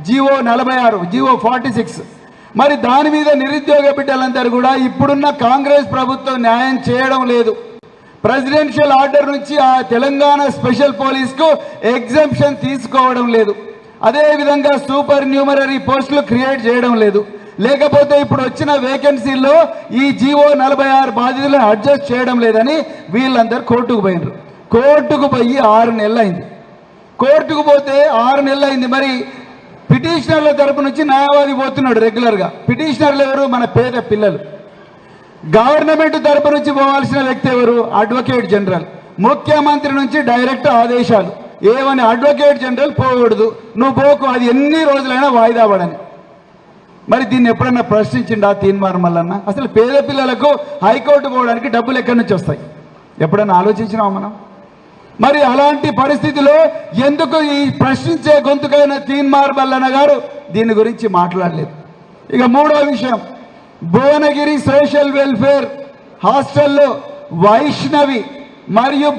GO 46 GO 46 మరి దాని మీద నిరుద్యోగ బిడ్డలందరూ కూడా ఇప్పుడున్న కాంగ్రెస్ ప్రభుత్వం న్యాయం చేయడం లేదు. ప్రెసిడెన్షియల్ ఆర్డర్ నుంచి ఆ తెలంగాణ స్పెషల్ పోలీస్కు ఎగ్జంప్షన్ తీసుకోవడం లేదు. అదేవిధంగా సూపర్ న్యూమరరీ పోస్టులు క్రియేట్ చేయడం లేదు. లేకపోతే ఇప్పుడు వచ్చిన వేకెన్సీల్లో ఈ జీవో 46 బాధితులను అడ్జస్ట్ చేయడం లేదని వీళ్ళందరూ కోర్టుకు పోయినారు. కోర్టుకు పోయి 6 నెలలు అయింది. కోర్టుకు పోతే 6 నెలలు అయింది. మరి పిటిషనర్ల తరపు నుంచి న్యాయవాది పోతున్నాడు రెగ్యులర్గా. పిటిషనర్లు ఎవరు? మన పేద పిల్లలు. గవర్నమెంట్ తరపు నుంచి పోవాల్సిన వ్యక్తి ఎవరు? Advocate general. ముఖ్యమంత్రి నుంచి డైరెక్ట్ ఆదేశాలు ఏమని, అడ్వకేట్ జనరల్ పోకూడదు, నువ్వు పోకు, అది ఎన్ని రోజులైనా వాయిదా పడని. మరి దీన్ని ఎప్పుడన్నా ప్రశ్నించిండా తీన్మార్ మల్లన్న? అసలు పేద పిల్లలకు హైకోర్టు పోవడానికి డబ్బులు ఎక్కడి నుంచి వస్తాయి? ఎప్పుడన్నా ఆలోచించినావా మనం? మరి అలాంటి పరిస్థితిలో ఎందుకు ఈ ప్రశ్నించే గొంతుకైన తీన్మార్ మల్లన్న గారు దీని గురించి మాట్లాడలేదు? ఇక మూడో విషయం, భువనగిరి సోషల్ వెల్ఫేర్ హాస్టల్లో వైష్ణవి మరియు